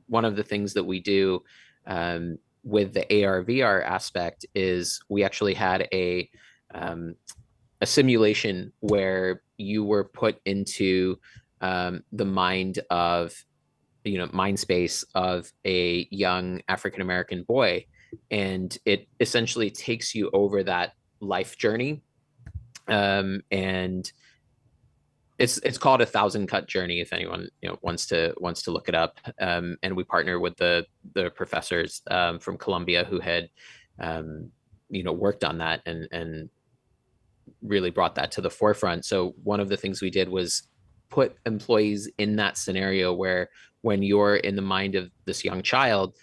one of the things that we do with the AR VR aspect is we actually had a simulation where you were put into the mind space of a young African American boy, and it essentially takes you over that life journey. And it's called 1,000 Cut Journey if anyone wants to look it up. And we partner with the professors from Columbia who had worked on that and really brought that to the forefront. So one of the things we did was put employees in that scenario where when you're in the mind of this young child,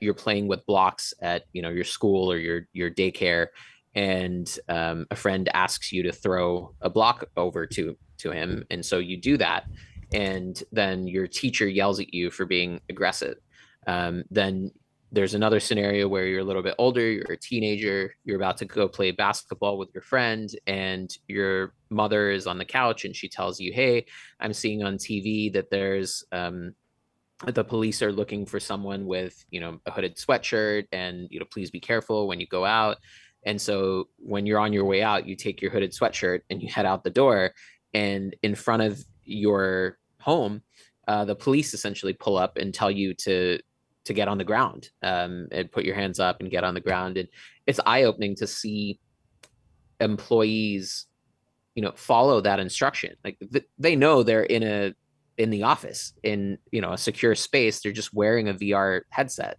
you're playing with blocks at your school or your daycare, and a friend asks you to throw a block over to him, and so you do that, and then your teacher yells at you for being aggressive. Then there's another scenario where you're a little bit older, you're a teenager, you're about to go play basketball with your friend, and your mother is on the couch and she tells you, hey, I'm seeing on TV that there's the police are looking for someone with a hooded sweatshirt, and please be careful when you go out. And so when you're on your way out, you take your hooded sweatshirt and you head out the door, and in front of your home, the police essentially pull up and tell you to get on the ground, and put your hands up and get on the ground. And it's eye-opening to see employees, follow that instruction. Like they know they're in the office in a secure space. They're just wearing a VR headset,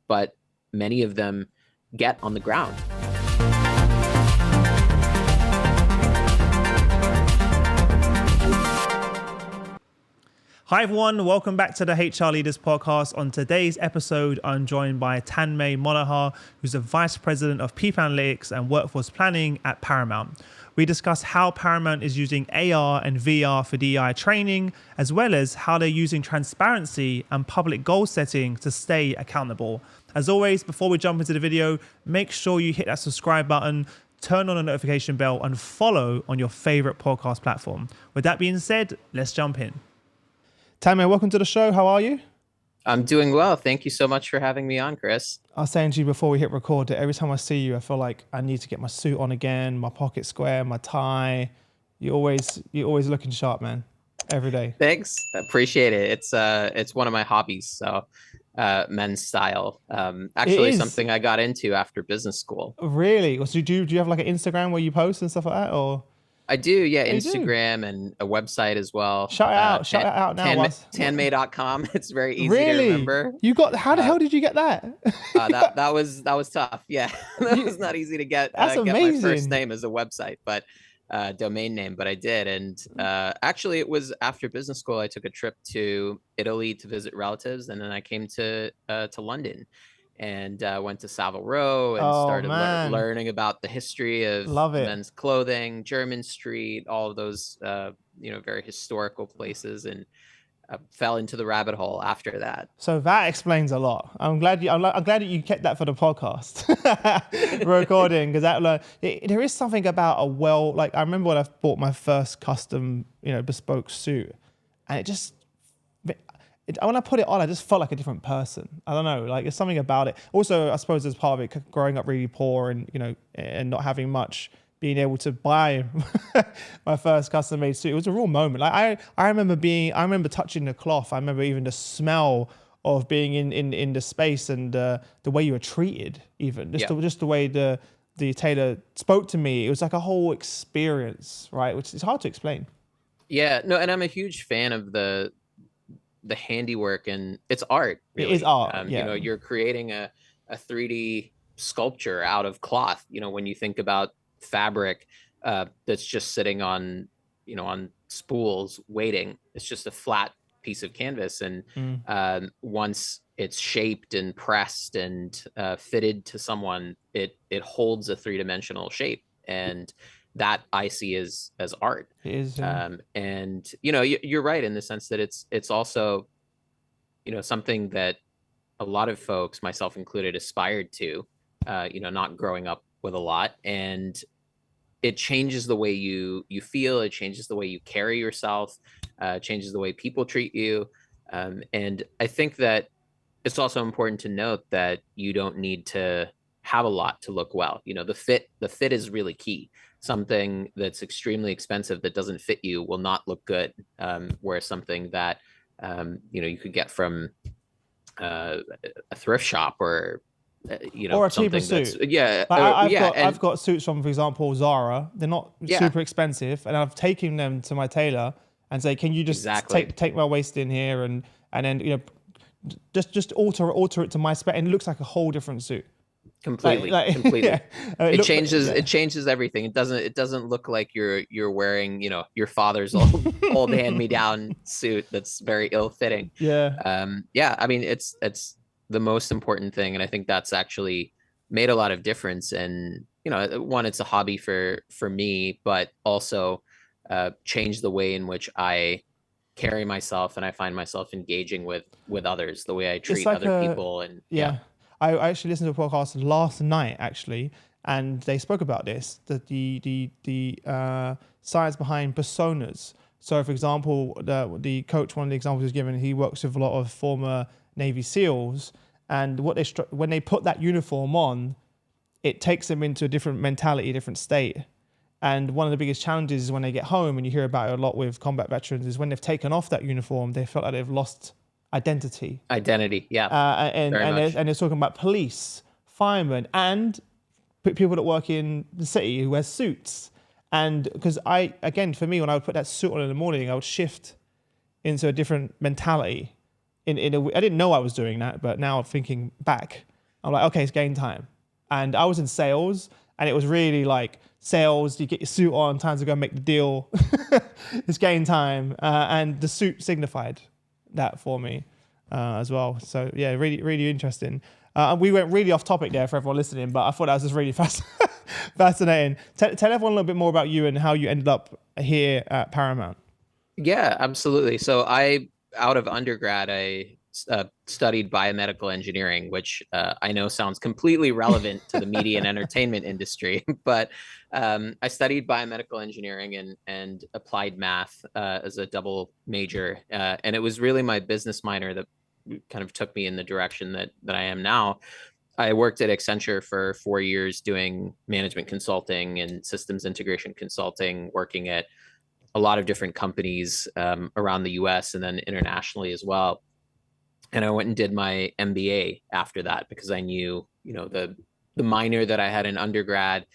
but many of them get on the ground. Hi everyone, welcome back to the HR Leaders Podcast. On today's episode, I'm joined by Tanmay Manohar, who's the Vice President of People Analytics and Workforce Planning at Paramount. We discuss how Paramount is using AR and VR for DEI training, as well as how they're using transparency and public goal setting to stay accountable. As always, before we jump into the video, make sure you hit that subscribe button, turn on the notification bell, and follow on your favorite podcast platform. With that being said, let's jump in. Tanmay, welcome to the show. How are you? I'm doing well. Thank you so much for having me on, Chris. I was saying to you before we hit record that every time I see you, I feel like I need to get my suit on again, my pocket square, my tie. You're always looking sharp, man. Every day. Thanks. Appreciate it. It's one of my hobbies. So men's style. Actually something I got into after business school. Really? So do you have like an Instagram where you post and stuff like that, or? I do, yeah. Instagram and a website as well. Shout it out now. Tanmay.com. It's very easy to remember. How the hell did you get that? that was tough. Yeah, that was not easy to get. That's get amazing. My first name as a website, but domain name. But I did, and actually, it was after business school. I took a trip to Italy to visit relatives, and then I came to London. And went to Savile Row and started learning about the history of men's clothing, Jermyn Street, all of those, very historical places, and fell into the rabbit hole after that. So that explains a lot. I'm glad that you kept that for the podcast recording, because there is something about I remember when I bought my first custom, bespoke suit, and it just. When I put it on, I just felt like a different person. I don't know, like there's something about it. Also, I suppose as part of it, growing up really poor and not having much, being able to buy my first custom made suit, it was a real moment. Like I remember touching the cloth. I remember even the smell of being in the space, and the way you were treated, even just the way the tailor spoke to me. It was like a whole experience, right? Which is hard to explain. Yeah, no, and I'm a huge fan of the handiwork, and it's art. Really. It is art. You're creating a 3D sculpture out of cloth. When you think about fabric that's just sitting on spools waiting, it's just a flat piece of canvas, and once it's shaped and pressed and fitted to someone, it holds a 3-dimensional shape, and that I see as art. It is, yeah. And you're right in the sense that it's also something that a lot of folks, myself included, aspired to, not growing up with a lot, and it changes the way you feel, it changes the way you carry yourself, changes the way people treat you, and I think that it's also important to note that you don't need to have a lot to look well. The fit is really key. Something that's extremely expensive that doesn't fit you will not look good. Whereas something that you could get from a thrift shop or Or a cheaper something that's suit. Like yeah I've and got suits from, for example, Zara. They're not yeah, super expensive, and I've taken them to my tailor and say, "Can you just exactly, take my waist in here and then just alter it to my spec, and it looks like a whole different suit." completely, Yeah, completely. it It looks changes yeah. it changes everything. It doesn't look like you're wearing your father's old hand-me-down suit that's very ill-fitting. Yeah, Yeah, I mean, it's the most important thing, and I think that's actually made a lot of difference. And one, it's a hobby for me, but also changed the way in which I carry myself, and I find myself engaging with others, the way I it's treat like other a people. And yeah. yeah. I actually listened to a podcast last night actually, and they spoke about this, that the science behind personas. So, for example, the coach, one of the examples he was given, he works with a lot of former Navy SEALs, and when they put that uniform on, it takes them into a different mentality, a different state. And one of the biggest challenges is when they get home, and you hear about it a lot with combat veterans, is when they've taken off that uniform, they felt like they've lost identity. Identity, yeah, And very much. they're talking about police, firemen, and people that work in the city who wear suits. And because again, for me, when I would put that suit on in the morning, I would shift into a different mentality. I didn't know I was doing that, but now thinking back, I'm like, okay, it's game time. And I was in sales, and it was really like sales. You get your suit on, time to go make the deal. It's game time, and the suit signified that for me as well. So yeah, really, really interesting. We went really off topic there for everyone listening, but I thought that was just really fascinating. Tell everyone a little bit more about you and how you ended up here at Paramount. Yeah, absolutely. So out of undergrad, I studied biomedical engineering, which I know sounds completely relevant to the media and entertainment industry. But I studied biomedical engineering and applied math as a double major, and it was really my business minor that kind of took me in the direction that I am now. I worked at Accenture for 4 years doing management consulting and systems integration consulting, working at a lot of different companies around the US and then internationally as well. And I went and did my MBA after that because I knew, the minor that I had in undergrad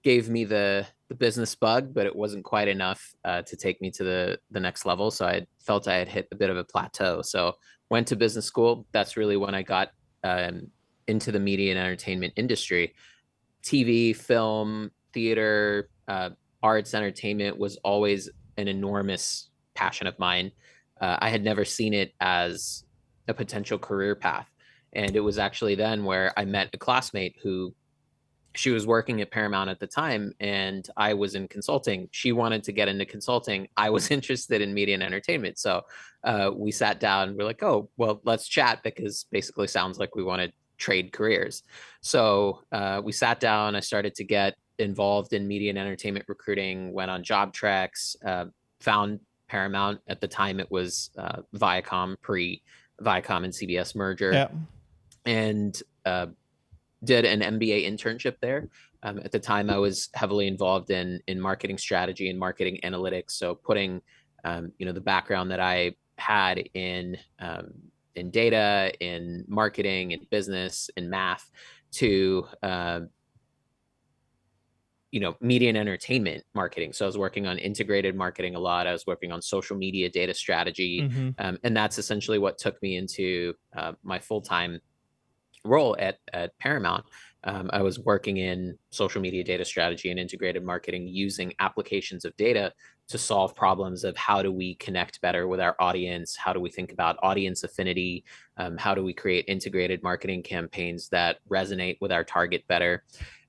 gave me the business bug, but it wasn't quite enough to take me to the next level. So I felt I had hit a bit of a plateau. So went to business school. That's really when I got into the media and entertainment industry. TV, film, theater, arts, entertainment was always an enormous passion of mine. I had never seen it as a potential career path. And it was actually then where I met a classmate who she was working at Paramount at the time, and I was in consulting. She wanted to get into consulting. I was interested in media and entertainment. So we sat down. We're like, oh, well, let's chat because basically sounds like we want to trade careers. So we sat down. I started to get involved in media and entertainment recruiting, went on job treks, found Paramount. At the time, it was Viacom, pre Viacom and CBS merger, Yeah. and did an MBA internship there. At the time, I was heavily involved in marketing strategy and marketing analytics. So putting, the background that I had in data, in marketing, in business, in math, to media and entertainment marketing. So I was working on integrated marketing a lot. I was working on social media data strategy, Mm-hmm. and that's essentially what took me into my full-time role at Paramount. I was working in social media data strategy and integrated marketing using applications of data to solve problems of how do we connect better with our audience? How do we think about audience affinity? How do we create integrated marketing campaigns that resonate with our target better?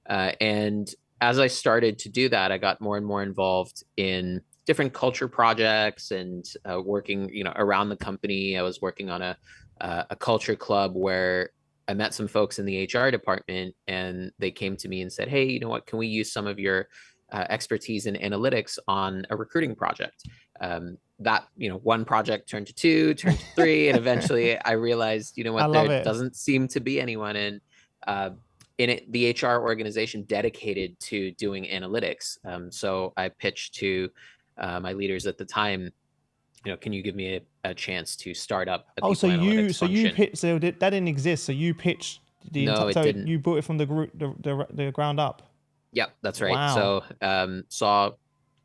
And as I started to do that, I got more and more involved in different culture projects and working, around the company. I was working on a culture club where I met some folks in the HR department, and they came to me and said, "Hey, you know what? Can we use some of your expertise in analytics on a recruiting project. That, one project turned to two, turned to three, and eventually I realized, I what, love there it. doesn't seem to be anyone in it, the HR organization dedicated to doing analytics. So I pitched to my leaders at the time, can you give me a chance to start up a Oh, people analytics function? that didn't exist. So you pitched the No, entire. it So didn't. you brought it from the group, the ground up. Yep, that's right. Wow. So saw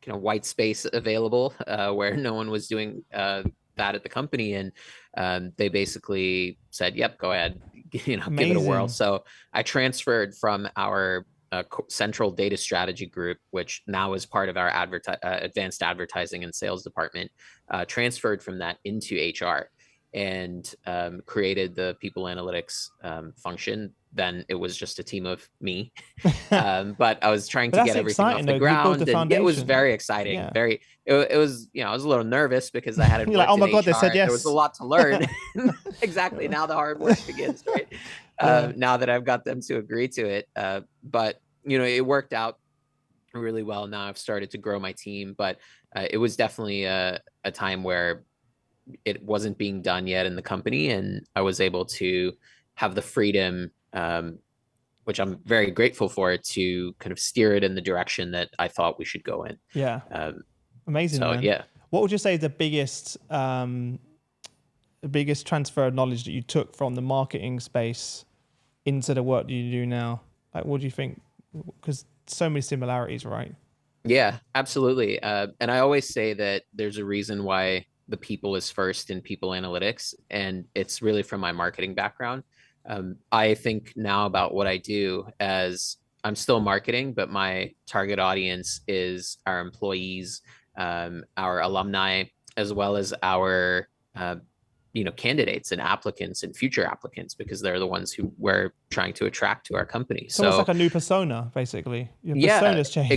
white space available where no one was doing that at the company, and they basically said, "Yep, go ahead, give it a whirl." Amazing. So I transferred from our central data strategy group, which now is part of our advanced advertising and sales department, transferred from that into HR and created the people analytics function. Then it was just a team of me, but I was trying But to that's get everything off exciting the though, because you built the ground, and yeah, it was foundation. very exciting. Yeah. It was, I was a little nervous because I hadn't You're like, oh worked in my God, they HR. said There was a yes. lot to learn. Exactly. Now the hard work begins, right? Yeah. Now that I've got them to agree to it. But, it worked out really well. Now I've started to grow my team, but it was definitely a time where it wasn't being done yet in the company, and I was able to have the freedom, which I'm very grateful for, to kind of steer it in the direction that I thought we should go in. Yeah. Amazing, So man. yeah. What would you say is the biggest transfer of knowledge that you took from the marketing space into the work that you do now? Like, what do you think? Because so many similarities, right? Yeah, absolutely. And I always say that there's a reason why the people is first in people analytics, and it's really from my marketing background. I think now about what I do as I'm still marketing, but my target audience is our employees, our alumni, as well as our candidates and applicants and future applicants, because they're the ones who we're trying to attract to our company. It's almost So like a new persona, basically. Your yeah, persona's changed.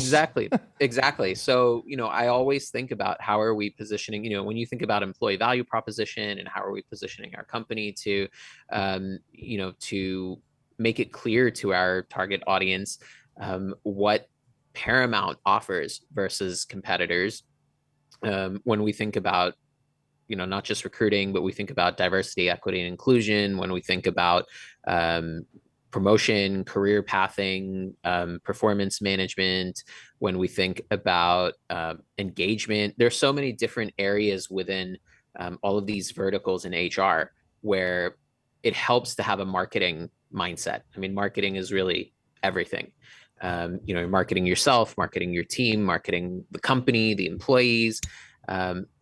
exactly. So, I always think about how are we positioning, when you think about employee value proposition, and how are we positioning our company to, to make it clear to our target audience what Paramount offers versus competitors. When we think about, not just recruiting, but we think about diversity, equity, and inclusion, when we think about promotion, career pathing, performance management, when we think about engagement. There's so many different areas within all of these verticals in HR where it helps to have a marketing mindset. I mean, marketing is really everything. Marketing yourself, marketing your team, marketing the company, the employees,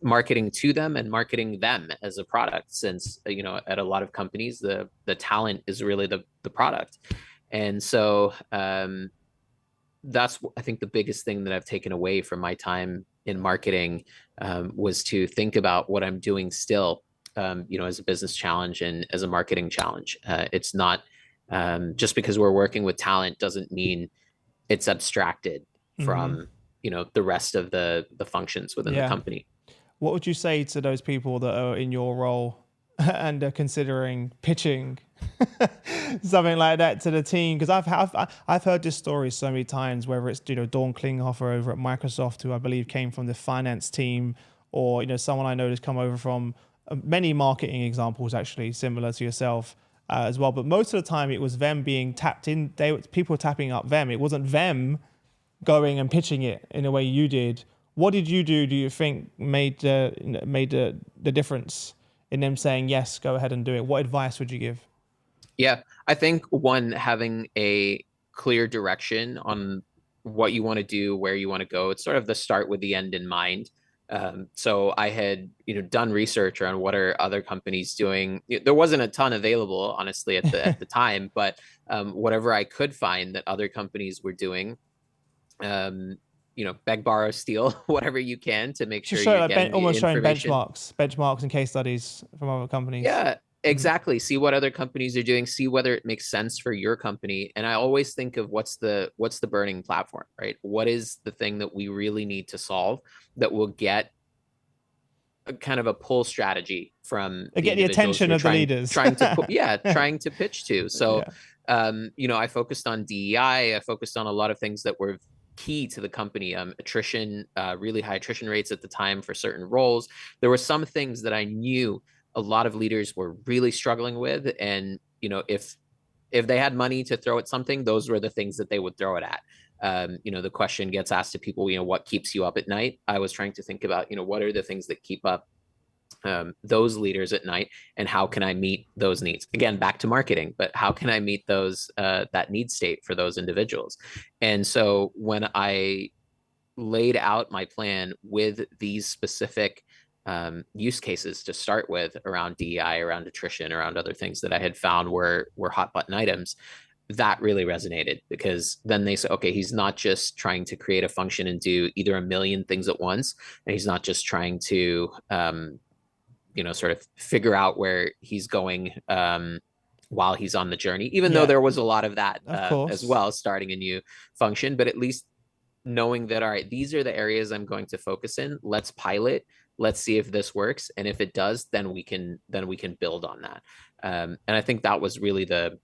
marketing to them, and marketing them as a product, since at a lot of companies the talent is really the product. And so that's, I think, the biggest thing that I've taken away from my time in marketing, was to think about what I'm doing still, as a business challenge and as a marketing challenge. It's not just because we're working with talent doesn't mean it's abstracted from the rest of the functions within the Yeah. company. What would you say to those people that are in your role and are considering pitching something like that to the team? Because I've heard this story so many times, whether it's Dawn Klinghoffer over at Microsoft, who I believe came from the finance team, or someone I know has come over from many marketing examples, actually similar to yourself as well. But most of the time, it was them being tapped in. People were tapping up them. It wasn't them going and pitching it in the way you did. What did you do you think made the difference in them saying, yes, go ahead and do it? What advice would you give? Yeah, I think one, having a clear direction on what you want to do, where you want to go. It's sort of the start with the end in mind. So I had, done research around what are other companies doing. There wasn't a ton available, honestly, at the time, but whatever I could find that other companies were doing, beg, borrow, steal, whatever you can to make sure you're getting the almost showing information. benchmarks and case studies from other companies. Yeah, exactly. See what other companies are doing, see whether it makes sense for your company. And I always think of what's the burning platform, right? What is the thing that we really need to solve that will get a kind of a pull strategy from Get the attention of the leaders. trying to pitch to. So, I focused on DEI. I focused on a lot of things that were key to the company. Attrition, really high attrition rates at the time for certain roles. There were some things that I knew a lot of leaders were really struggling with, and if they had money to throw at something, those were the things that they would throw it at. The question gets asked to people, what keeps you up at night? I was trying to think about, what are the things that keep up those leaders at night, and how can I meet those needs? Again, back to marketing, but how can I meet those that need state for those individuals? And so when I laid out my plan with these specific use cases to start with around DEI, around attrition, around other things that I had found were hot button items, that really resonated, because then they say, okay, he's not just trying to create a function and do either a million things at once, and he's not just trying to sort of figure out where he's going while he's on the journey, even though there was a lot of that as well, starting a new function, but at least knowing that, all right, these are the areas I'm going to focus in. Let's pilot. Let's see if this works. And if it does, then we can build on that. And I think that was really the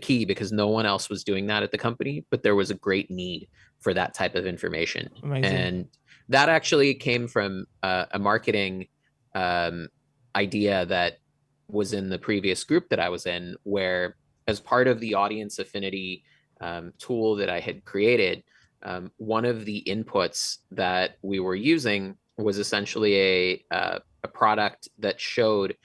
key, because no one else was doing that at the company, but there was a great need for that type of information. Amazing. And that actually came from a marketing idea that was in the previous group that I was in, where as part of the audience affinity tool that I had created, one of the inputs that we were using was essentially a product that showed,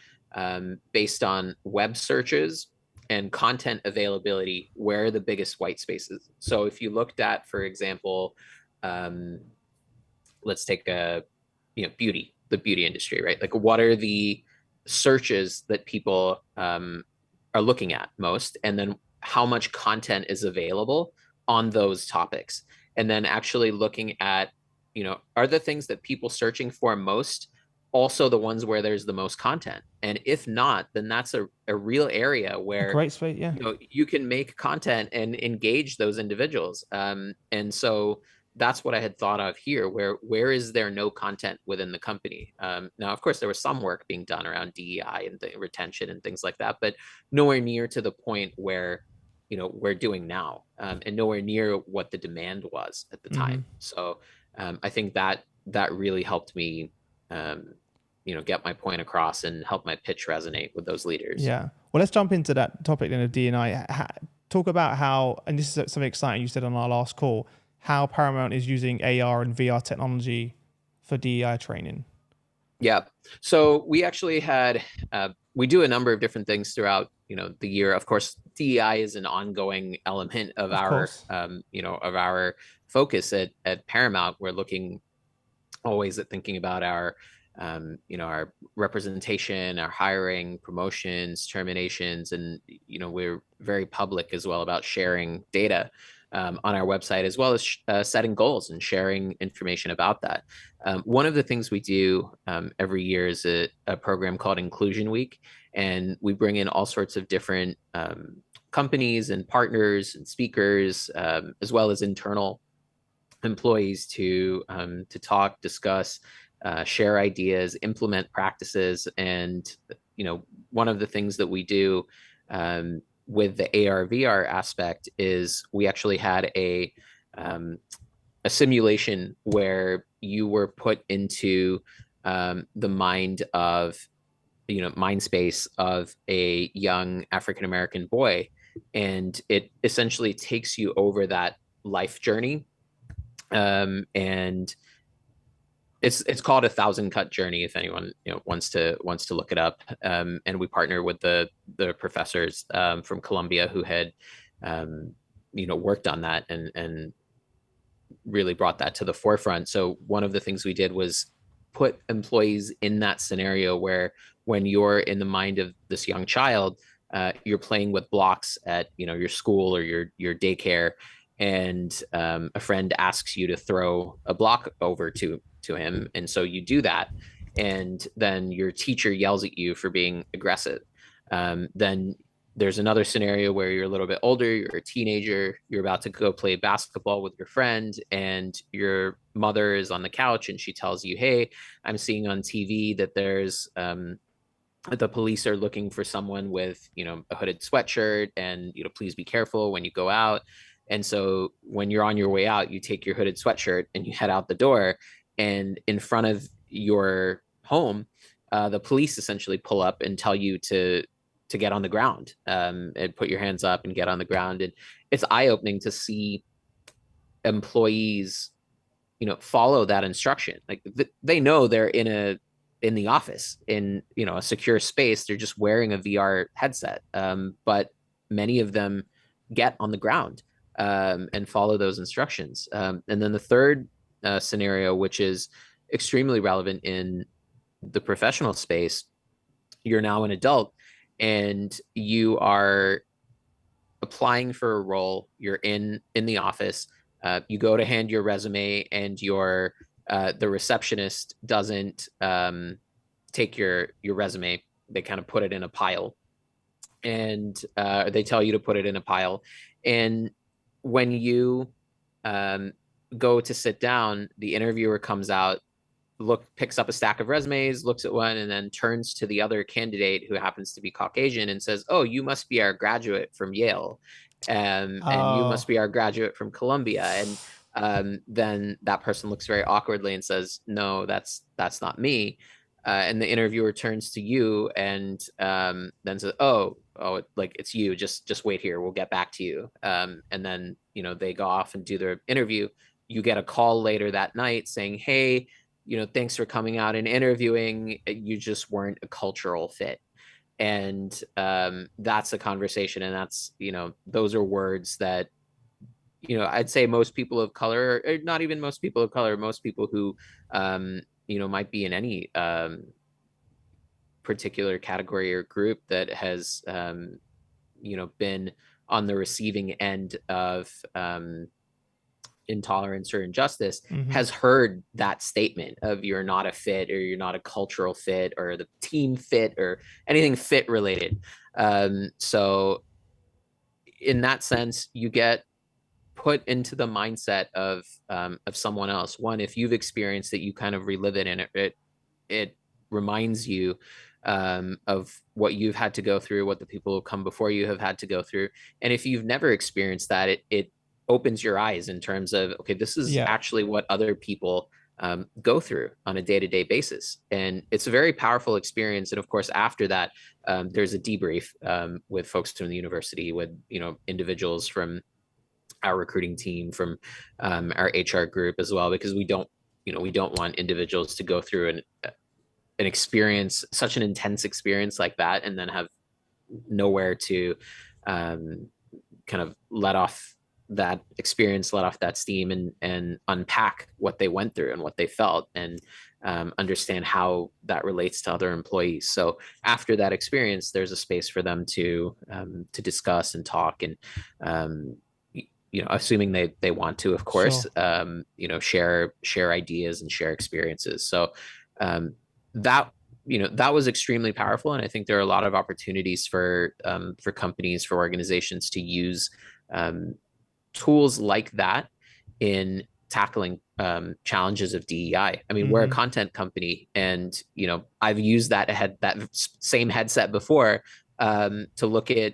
based on web searches and content availability, where are the biggest white spaces. So if you looked at, for example, let's take the beauty industry, right? Like, what are the searches that people are looking at most, and then how much content is available on those topics, and then actually looking at, are the things that people searching for most also the ones where there's the most content? And if not, then that's a real area where great space, yeah. You can make content and engage those individuals. And so that's what I had thought of here, where is there no content within the company? Now, of course, there was some work being done around DEI and the retention and things like that, but nowhere near to the point where we're doing now, and nowhere near what the demand was at the time. So I think that really helped me get my point across and help my pitch resonate with those leaders. Yeah. Well, let's jump into that topic then of DE&I. Talk about how, and this is something exciting you said on our last call, how Paramount is using AR and VR technology for DEI training. Yeah. So we actually had, we do a number of different things throughout, the year. Of course, DEI is an ongoing element of our, of our focus at Paramount. We're looking always at thinking about our, our representation, our hiring, promotions, terminations, and, we're very public as well about sharing data on our website, as well as setting goals and sharing information about that. One of the things we do every year is a program called Inclusion Week, and we bring in all sorts of different companies and partners and speakers, as well as internal employees to talk, discuss, share ideas, implement practices. And one of the things that we do with the AR VR aspect is we actually had a simulation where you were put into the mind space of a young African-American boy, and it essentially takes you over that life journey. And it's called 1,000 Cut Journey, if anyone wants to look it up. And we partner with the professors from Columbia who had worked on that and really brought that to the forefront. So one of the things we did was put employees in that scenario where, when you're in the mind of this young child, you're playing with blocks at your school or your daycare, and a friend asks you to throw a block over to him, and so you do that, and then your teacher yells at you for being aggressive. Then there's another scenario where you're a little bit older, you're a teenager, you're about to go play basketball with your friend, and your mother is on the couch and she tells you, hey, I'm seeing on TV that there's the police are looking for someone with a hooded sweatshirt, and please be careful when you go out. And so when you're on your way out, you take your hooded sweatshirt and you head out the door, and in front of your home, the police essentially pull up and tell you to get on the ground, and put your hands up and get on the ground. And it's eye-opening to see employees, follow that instruction. Like they know they're in the office in, a secure space. They're just wearing a VR headset. But many of them get on the ground, and follow those instructions. And then the third scenario, which is extremely relevant in the professional space, you're now an adult and you are applying for a role. You're in the office. You go to hand your resume, and the receptionist doesn't take your resume. They kind of put it in a pile, and they tell you to put it in a pile. And when you go to sit down, the interviewer comes out, picks up a stack of resumes, looks at one, and then turns to the other candidate who happens to be Caucasian and says, "Oh, you must be our graduate from Yale, and you must be our graduate from Columbia." And then that person looks very awkwardly and says, "No, that's not me." And the interviewer turns to you and then says, "Oh, like it's you. Just wait here. We'll get back to you." And then they go off and do their interview. You get a call later that night saying, "Hey, thanks for coming out and interviewing. You just weren't a cultural fit." And that's a conversation, and that's those are words that I'd say most people of color, or not even most people of color, most people who might be in any particular category or group that has been on the receiving end of intolerance or injustice, has heard that statement of "you're not a fit," or "you're not a cultural fit," or "the team fit," or anything fit related. So in that sense, you get put into the mindset of someone else. One, if you've experienced it, you kind of relive it, and it reminds you of what you've had to go through, what the people who come before you have had to go through. And if you've never experienced that, it opens your eyes in terms of, okay, this is actually what other people go through on a day-to-day basis. And it's a very powerful experience. And of course, after that, there's a debrief with folks from the university, with individuals from our recruiting team, from our HR group as well, because we don't want individuals to go through an experience, such an intense experience like that, and then have nowhere to kind of let off that experience, let off that steam, and unpack what they went through and what they felt, and understand how that relates to other employees. So after that experience, there's a space for them to discuss and talk, and assuming they want to, of course, sure. Share ideas and share experiences. So that was extremely powerful, and I think there are a lot of opportunities for companies, for organizations to use tools like that in tackling challenges of DEI. I mean, we're a content company, and I've used that same headset before to look at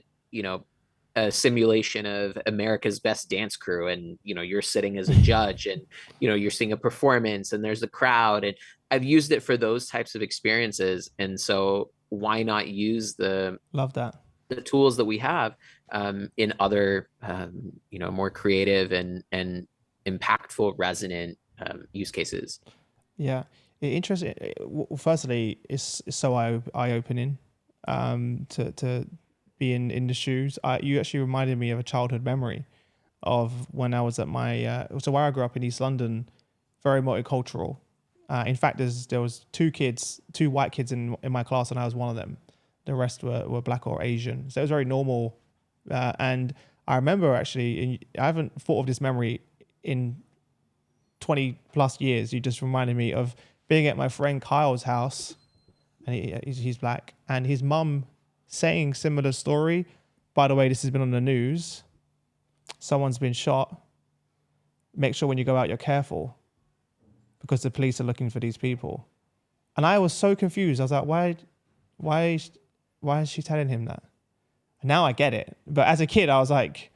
a simulation of America's Best Dance Crew, and you're sitting as a judge, and you're seeing a performance, and there's a crowd, and I've used it for those types of experiences. And so why not use the tools that we have in other more creative and impactful, resonant use cases? Yeah, interesting. Firstly, it's so eye-opening to be in the shoes. You actually reminded me of a childhood memory of when I was at my so where I grew up in East London, very multicultural. In fact, there was two white kids in my class, and I was one of them. The rest were black or Asian. So it was very normal. And I remember actually, I haven't thought of this memory in 20 plus years. You just reminded me of being at my friend Kyle's house, and he's black, and his mum saying similar story. By the way, this has been on the news. Someone's been shot. Make sure when you go out, you're careful, because the police are looking for these people. And I was so confused. I was like, why is she telling him that? And now I get it. But as a kid, I was like,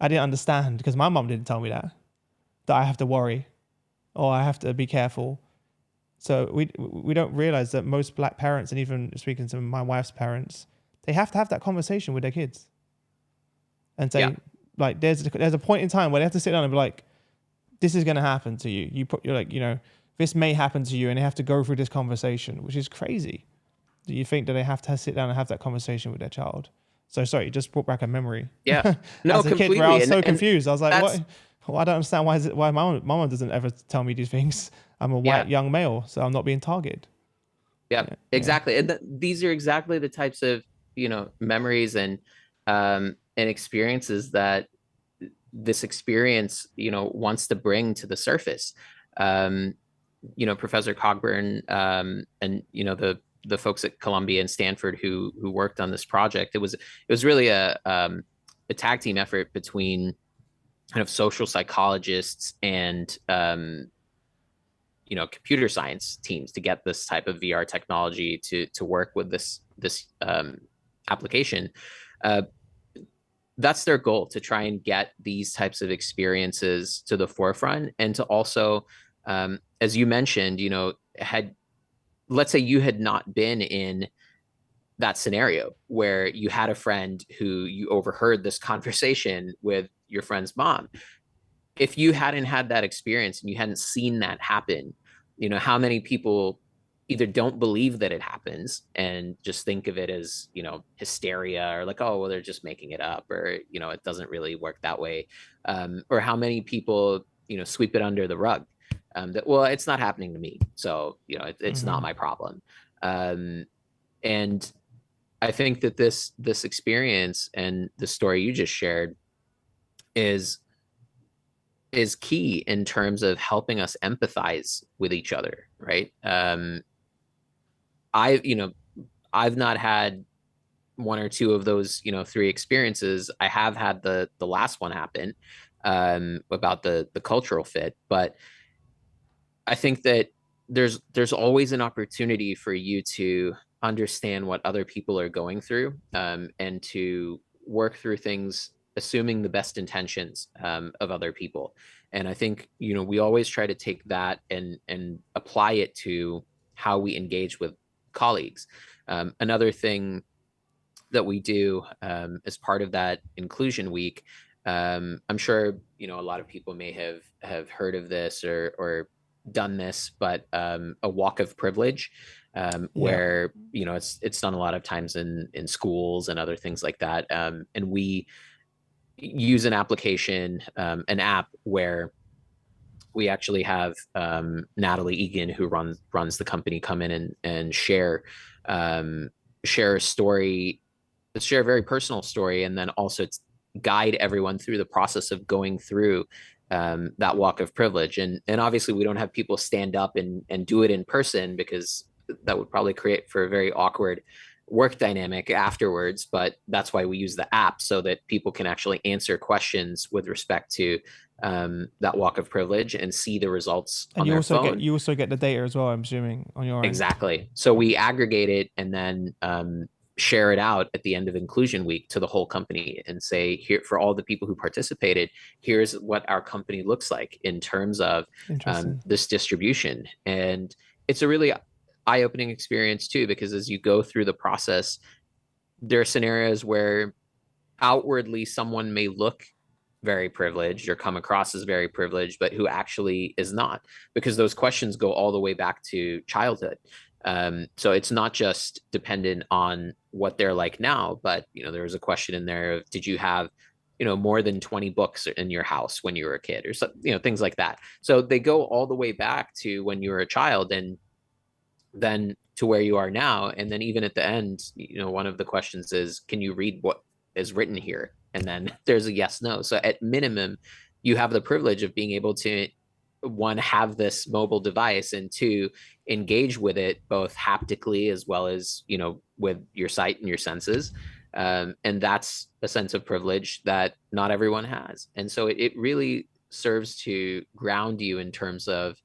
I didn't understand because my mum didn't tell me that I have to worry or I have to be careful. So we don't realize that most black parents, and even speaking to my wife's parents, they have to have that conversation with their kids and Yeah. say, like, there's a point in time where they have to sit down and be like, this is going to happen to you. You're like, this may happen to you, and they have to go through this conversation, which is crazy. Do you think that they have to sit down and have that conversation with their child? So sorry, you just brought back a memory. Yeah. No, As a kid, where I completely. was so And confused. I was like, that's, what? Well, I don't understand why my mom doesn't ever tell me these things. I'm a yeah. white young male, so I'm not being targeted. Yeah, Yeah, yeah. exactly. And these are exactly the types of, memories and experiences that this experience, wants to bring to the surface. Um, Professor Cogburn, and the folks at Columbia and Stanford who worked on this project, it was really a tag team effort between kind of social psychologists and computer science teams to get this type of VR technology to work with this application. Uh, that's their goal, to try and get these types of experiences to the forefront, and to also, as you mentioned, had let's say you had not been in that scenario where you had a friend who you overheard this conversation with your friend's mom. If you hadn't had that experience and you hadn't seen that happen, how many people either don't believe that it happens and just think of it as, hysteria, or like, oh, well, they're just making it up, or, it doesn't really work that way. Or how many people, sweep it under the rug, that, well, it's not happening to me. So, it's not Mm-hmm. my problem. And I think that this experience and the story you just shared is key in terms of helping us empathize with each other, right? I you know I've not had one or two of those, three experiences. I have had the last one happen, about the cultural fit, but I think that there's always an opportunity for you to understand what other people are going through, and to work through things assuming the best intentions, of other people. And I think, we always try to take that and apply it to how we engage with colleagues. Another thing that we do, as part of that inclusion week, I'm sure a lot of people may have heard of this or done this, but a walk of privilege, Yeah. where it's done a lot of times in schools and other things like that, and we use an application, an app where we actually have, Natalie Egan, who runs the company, come in and share a story, share a very personal story, and then also guide everyone through the process of going through, that walk of privilege. And obviously we don't have people stand up and do it in person, because that would probably create for a very awkward work dynamic afterwards. But that's why we use the app, so that people can actually answer questions with respect to, that walk of privilege, and see the results And on their phone. you also get the data as well, I'm assuming, on your end. Exactly. So we aggregate it and then, share it out at the end of inclusion week to the whole company, and say, here, for all the people who participated, here's what our company looks like in terms of, Interesting. this distribution. And it's a really eye-opening experience too, because as you go through the process, there are scenarios where outwardly someone may look very privileged or come across as very privileged, but who actually is not, because those questions go all the way back to childhood. So it's not just dependent on what they're like now, but there was a question in there of, did you have more than 20 books in your house when you were a kid, or so, things like that. So they go all the way back to when you were a child, and then to where you are now. And then even at the end, one of the questions is, can you read what is written here? And then there's a yes, no. So at minimum, you have the privilege of being able to, one, have this mobile device, and two, engage with it both haptically as well as, with your sight and your senses. And that's a sense of privilege that not everyone has. And so it really serves to ground you in terms of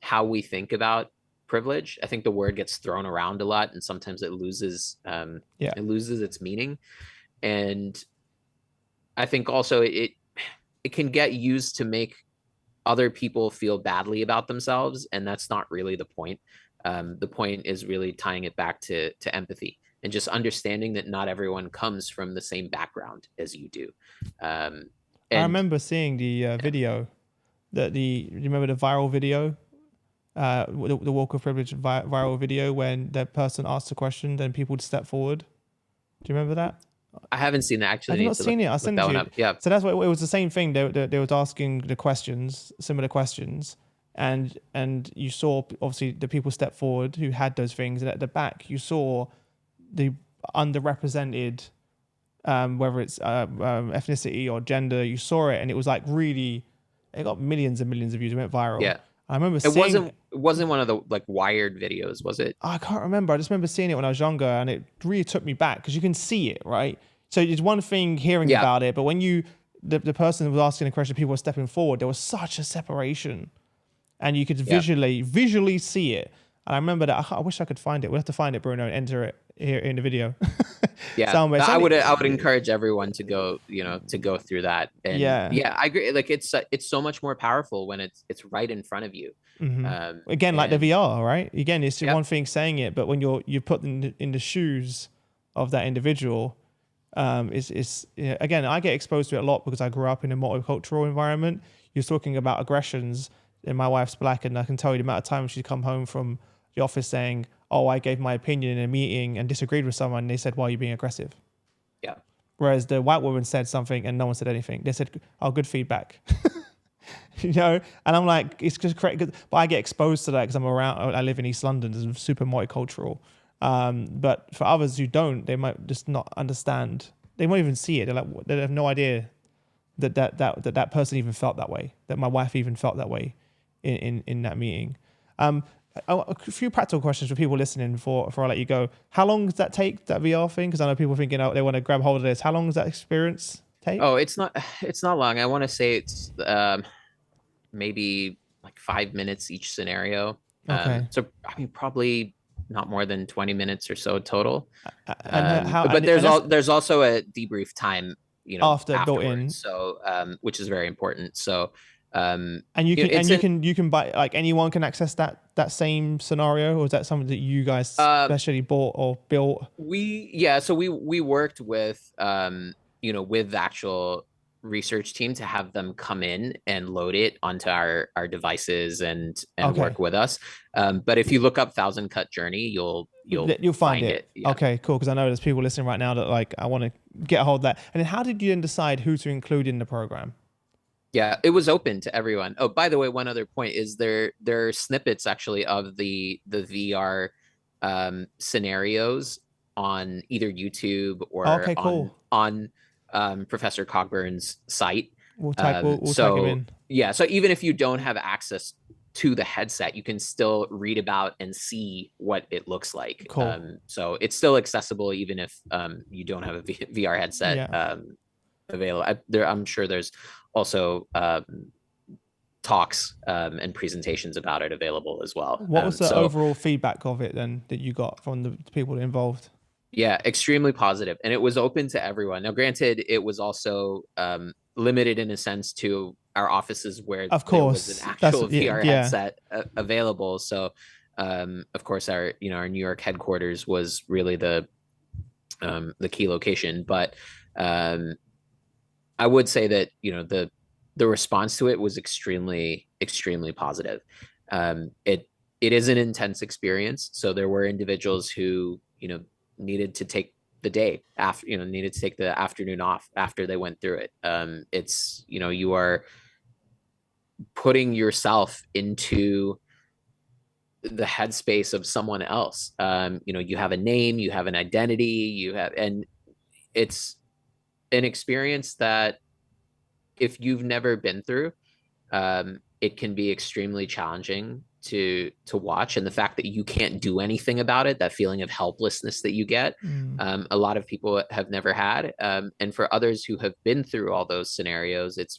how we think about privilege. I think the word gets thrown around a lot, and sometimes Yeah. it loses its meaning. And I think also it can get used to make other people feel badly about themselves, and that's not really the point. The point is really tying it back to empathy and just understanding that not everyone comes from the same background as you do. Um, I and remember seeing the video, you remember the viral video, the Walk of Privilege viral video when that person asked a question, then people would step forward. Do you remember that? I haven't seen that. Have Actually, you need not to seen it? I'll look send that it to one you. up. Yeah. So that's what it was, the same thing. They were asking the questions, similar questions, and you saw obviously the people step forward who had those things, and at the back you saw the underrepresented, whether it's ethnicity or gender. You saw it, and it was like really, it got millions and millions of views. It went viral. Yeah. I remember It seeing. wasn't one of the like Wired videos, was it? I can't remember. I just remember seeing it when I was younger, and it really took me back because you can see it, right? So it's one thing hearing Yeah. about it, but when the person was asking a question, people were stepping forward, there was such a separation, and you could visually see it. And I remember that. I wish I could find it. We'll have to find it, Bruno, and enter it here in the video. Yeah. Somewhere. I would encourage everyone to go, to go through that. And Yeah. yeah, I agree. Like it's so much more powerful when it's right in front of you. Again, like the And VR, right? Again, it's Yep. one thing saying it, but when you're put in the shoes of that individual, again, I get exposed to it a lot because I grew up in a multicultural environment. You're talking about aggressions, and my wife's black, and I can tell you the amount of times she's come home from the office saying, "Oh, I gave my opinion in a meeting and disagreed with someone." And they said, "Why are you being aggressive?" yeah. Whereas the white woman said something and no one said anything. They said, "Oh, good feedback." And I'm like, it's just correct. But I get exposed to that because I live in East London, it's super multicultural. But for others who don't, they might just not understand. They won't even see it. They have no idea that person even felt that way, that my wife even felt that way in that meeting. A few practical questions for people listening before I let you go. How long does that take, that VR thing? Because I know people thinking, they want to grab hold of this. How long does that experience take? Oh, it's not long. I want to say it's maybe like 5 minutes each scenario. Okay. So I mean, probably not more than 20 minutes or so total. But There's also a debrief time, after built in, afterwards. So which is very important. So and you can buy, like, anyone can access that same scenario, or is that something that you guys specially bought or built? So we worked with with the actual research team to have them come in and load it onto our devices and work with us. But if you look up Thousand Cut Journey, you'll find it. Yeah. Okay, cool. Because I know there's people listening right now that, like, I want to get a hold of that. And then how did you then decide who to include in the program? Yeah, it was open to everyone. Oh, by the way, one other point is there are snippets actually of the VR scenarios on either YouTube or on Professor Cogburn's site. We'll tag him in. Yeah, so even if you don't have access to the headset, you can still read about and see what it looks like. Cool. So it's still accessible even if you don't have a VR headset available. I'm sure there's also talks and presentations about it available as well. What was the overall feedback of it then that you got from the people involved? Yeah, extremely positive, and it was open to everyone. Now, granted, it was also limited in a sense to our offices where of course there was an actual VR headset available. So, of course, our New York headquarters was really the key location. But I would say that the response to it was extremely positive. It is an intense experience. So there were individuals who needed to take the day after, needed to take the afternoon off after they went through it. It's, you are putting yourself into the headspace of someone else. You have a name, you have an identity, and it's an experience that if you've never been through, it can be extremely challenging to watch. And the fact that you can't do anything about it, that feeling of helplessness that you get, a lot of people have never had. And for others who have been through all those scenarios, it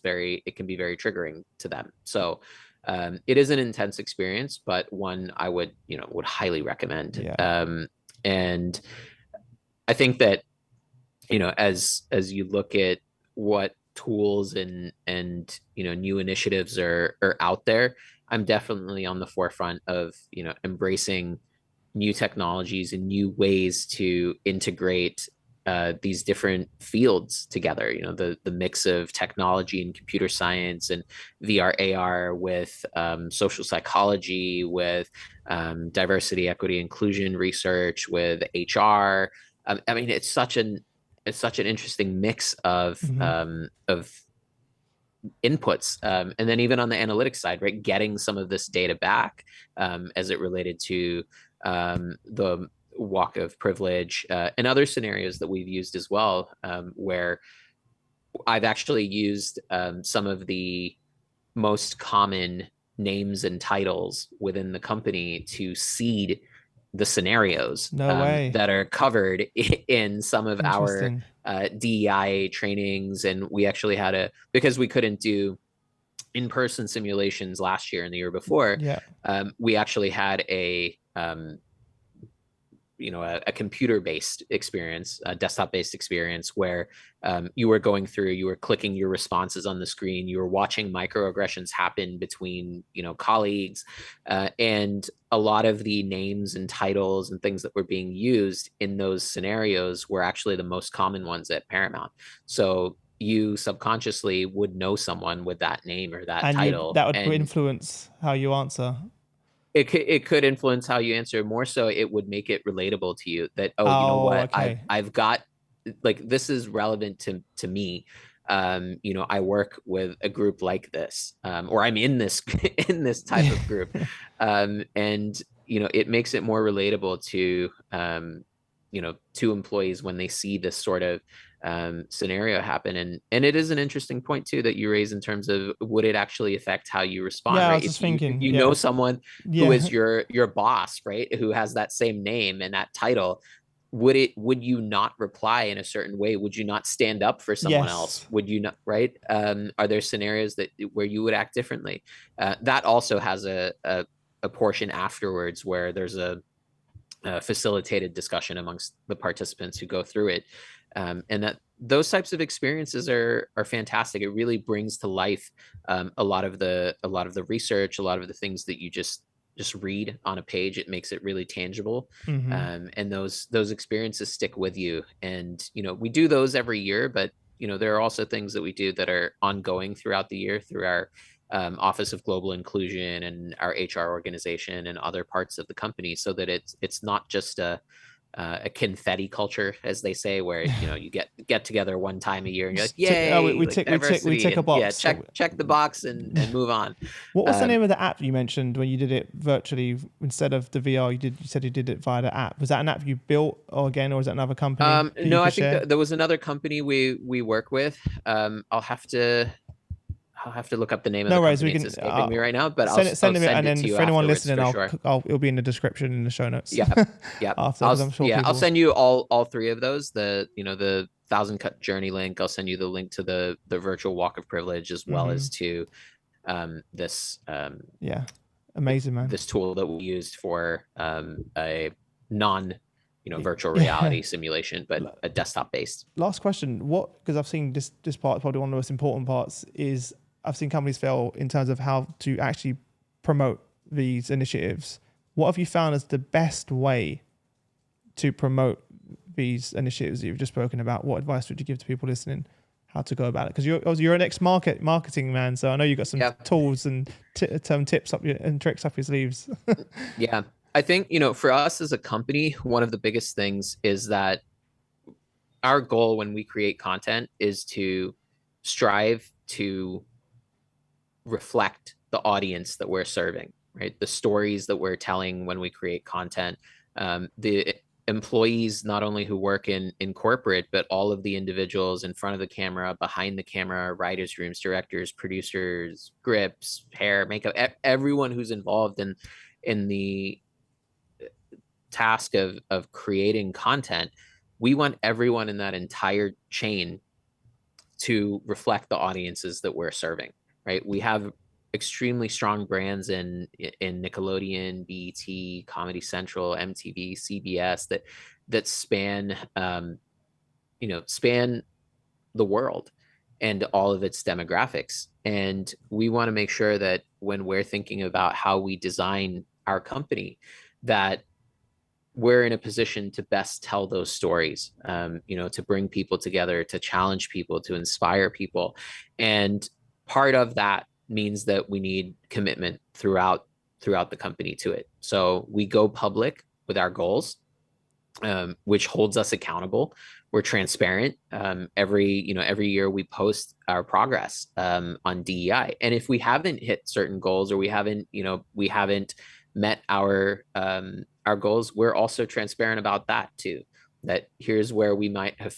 can be very triggering to them. So it is an intense experience, but one I would highly recommend. And I think that, as you look at what tools and new initiatives are out there, I'm definitely on the forefront of embracing new technologies and new ways to integrate these different fields together. The mix of technology and computer science and VR, AR with social psychology, with diversity, equity, inclusion research, with HR. I mean, it's such an interesting mix of inputs, and then even on the analytics side, right, getting some of this data back as it related to the walk of privilege and other scenarios that we've used as well, where I've actually used some of the most common names and titles within the company to seed the scenarios No way. that are covered in some of our Interesting. DEI trainings. And we actually had because we couldn't do in-person simulations last year and the year before, Yeah. we actually had a computer-based experience, a desktop-based experience where you were going through, you were clicking your responses on the screen, you were watching microaggressions happen between, colleagues, and a lot of the names and titles and things that were being used in those scenarios were actually the most common ones at Paramount. So you subconsciously would know someone with that name or that And title, that would and influence how you answer. it could influence how you answer. More so, it would make it relatable to you that, oh, you know Oh, what, I've okay. I've got, like, this is relevant to me. I work with a group like this, or I'm in this in this type of group, and it makes it more relatable to employees when they see this sort of scenario happen. And it is an interesting point too that you raise in terms of, would it actually affect how you respond, Yeah, I right? was If just you if thinking. you know Yeah. someone who Yeah. is your boss, right, who has that same name and that title, would you not reply in a certain way? Would you not stand up for someone else? Yes. Would you not, right? Are there scenarios where you would act differently? That also has a portion afterwards where there's a facilitated discussion amongst the participants who go through it, and that those types of experiences are fantastic. It really brings to life a lot of the research, a lot of the things that you just read on a page. It makes it really tangible, Hmm. and those experiences stick with you. And we do those every year, but there are also things that we do that are ongoing throughout the year through our Office of Global Inclusion and our HR organization and other parts of the company, so that it's not just a confetti culture, as they say, where you get together one time a year and you're like, Just tick, oh, yay, we like tick, we tick, we diversity, tick a and yeah, box. check the box and move on. What was the Um, name of the app you mentioned when you did it virtually instead of the VR? You said you did it via the app. Was that an app you built, or is that another company that you no, I could think share? there was another company we work with. I'll have to look up the name of No the worries. We company. It's can escaping me right now, but I'll send it, I'll send it, send and it to then you for anyone afterwards listening, for sure. it'll be in the description in the show notes. Yeah, yeah. After, I'll because I'm sure yeah, I'll people. send you all three of those. The 1,000 cut journey link. I'll send you the link to the virtual walk of privilege, as well Hmm. as to this Yeah, amazing, man. this tool that we used for a non virtual Yeah. reality simulation, but a desktop based. Last question. What? Because I've seen this part, probably one of the most important parts is I've seen companies fail in terms of how to actually promote these initiatives. What have you found as the best way to promote these initiatives that you've just spoken about? What advice would you give to people listening how to go about it? Because you're an marketing man, so I know you've got some Yeah, tools and tips and tricks up your sleeves. yeah. I think for us as a company, one of the biggest things is that our goal when we create content is to strive to reflect the audience that we're serving, right? The stories that we're telling when we create content. The employees, not only who work in corporate, but all of the individuals in front of the camera, behind the camera, writers' rooms, directors, producers, grips, hair, makeup, everyone who's involved in the task of creating content. We want everyone in that entire chain to reflect the audiences that we're serving, right? We have extremely strong brands in Nickelodeon, BET, Comedy Central, MTV, CBS that span span the world. and all of its demographics. And we want to make sure that when we're thinking about how we design our company, that we're in a position to best tell those stories, to bring people together, to challenge people, to inspire people. And part of that means that we need commitment throughout the company to it. So we go public with our goals, which holds us accountable. We're transparent. Every year we post our progress on DEI. And if we haven't hit certain goals, or we haven't met our goals, we're also transparent about that too. That here's where we might have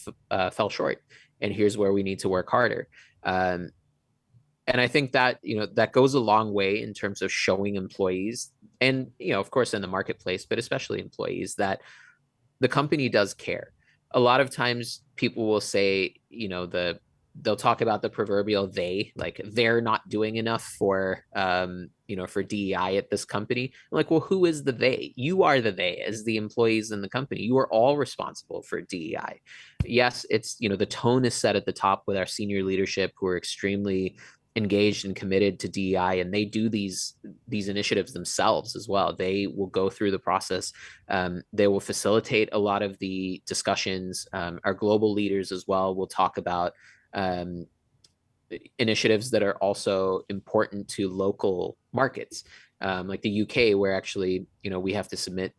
fell short, and here's where we need to work harder. And I think that that goes a long way in terms of showing employees, and of course in the marketplace, but especially employees, that the company does care. A lot of times people will say, they'll talk about the proverbial they, like they're not doing enough for for DEI at this company. I'm like, well, who is the they? You are the they as the employees in the company. You are all responsible for DEI. Yes, it's the tone is set at the top with our senior leadership, who are extremely engaged and committed to DEI, and they do these initiatives themselves as well. They will go through the process. They will facilitate a lot of the discussions. Our global leaders as well will talk about initiatives that are also important to local markets, like the UK, where actually we have to submit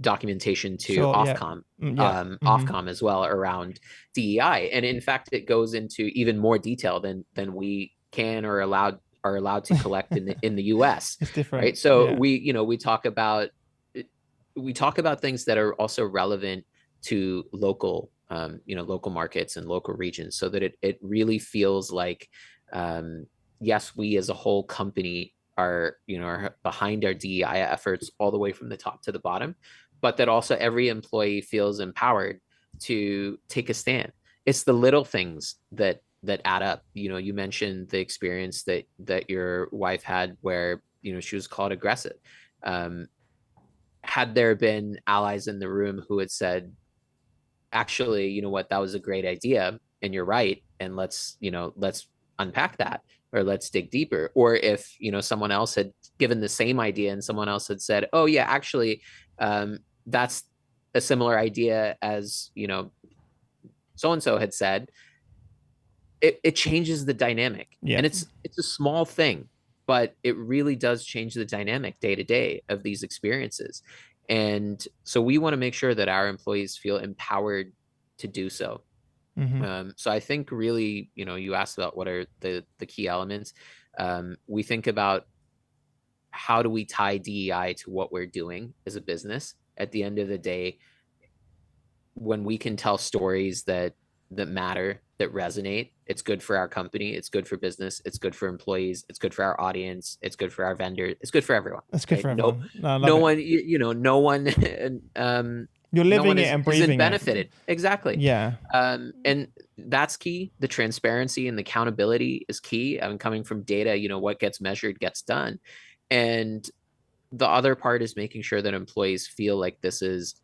documentation to Ofcom, Ofcom as well, around DEI. And in fact, it goes into even more detail than we can or are allowed to collect in the US. It's different, right? So we talk about things that are also relevant to local local markets and local regions, so that it really feels like yes, we as a whole company are behind our DEI efforts all the way from the top to the bottom, but that also every employee feels empowered to take a stand. It's the little things that add up. You mentioned the experience that your wife had, where she was called aggressive. Had there been allies in the room who had said, actually, you know what, that was a great idea, and you're right, and let's unpack that, or let's dig deeper. Or if someone else had given the same idea and someone else had said, oh yeah, actually that's a similar idea as so and so had said, it changes the dynamic. And it's a small thing, but it really does change the dynamic day to day of these experiences. And so we want to make sure that our employees feel empowered to do so. So I think really, you asked about what are the key elements. We think about, how do we tie DEI to what we're doing as a business? At the end of the day, when we can tell stories that matter, that resonate, it's good for our company, it's good for business, it's good for employees, it's good for our audience, it's good for our vendors, it's good for everyone. It's good for everyone. No one, you're living it and breathing it. Benefited. Exactly. Yeah. And that's key. The transparency and the accountability is key. Coming from data, what gets measured gets done. And the other part is making sure that employees feel like this is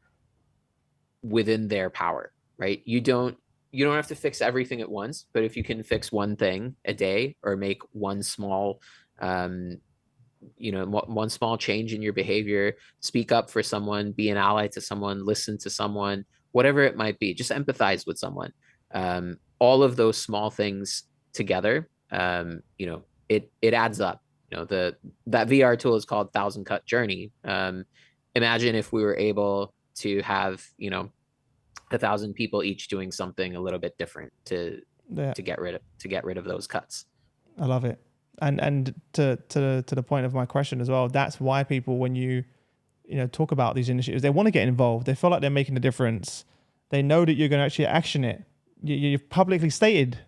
within their power, right? You don't have to fix everything at once, but if you can fix one thing a day, or make one small one small change in your behavior, speak up for someone, be an ally to someone, listen to someone, whatever it might be, just empathize with someone. All of those small things together, it adds up. That VR tool is called 1,000-Cut Journey. Imagine if we were able to have 1,000 people each doing something a little bit different to get rid of those cuts. I love it. And to the point of my question as well, that's why people, when you talk about these initiatives, they want to get involved. They feel like they're making a difference. They know that you're going to actually action it. You've publicly stated.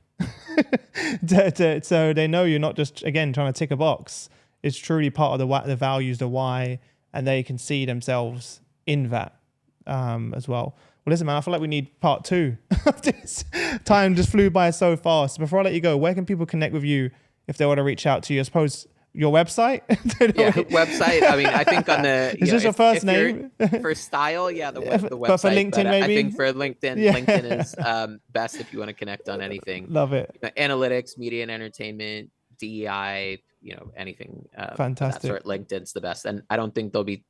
So they know you're not just, again, trying to tick a box. It's truly part of the values, the why, and they can see themselves in that as well. Well, listen, man, I feel like we need part 2 of this. Time just flew by so fast. Before I let you go, where can people connect with you if they want to reach out to you? I suppose your website? Yeah, website. I mean, I think on the Is this your first name? for style, yeah, the website. But for LinkedIn, maybe? I think for LinkedIn, Yeah. LinkedIn is best if you want to connect on anything. Love it. Analytics, media and entertainment, DEI, anything of that Fantastic. sort. LinkedIn's the best, and I don't think there'll be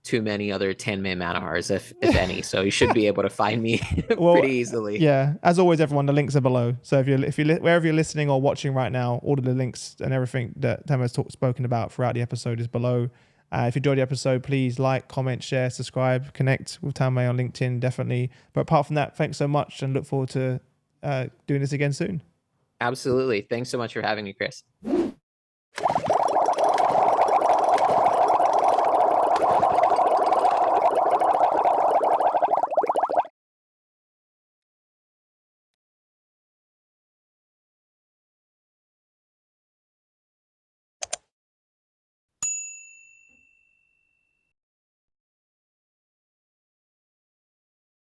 too many other Tanmay Manohars, if any. So you should be able to find me pretty easily. Yeah, as always, everyone, the links are below. So if you're wherever you're listening or watching right now, all of the links and everything that Tanmay's spoken about throughout the episode is below. If you enjoyed the episode, please like, comment, share, subscribe, connect with Tanmay on LinkedIn, definitely. But apart from that, thanks so much, and look forward to doing this again soon. Absolutely. Thanks so much for having me, Chris.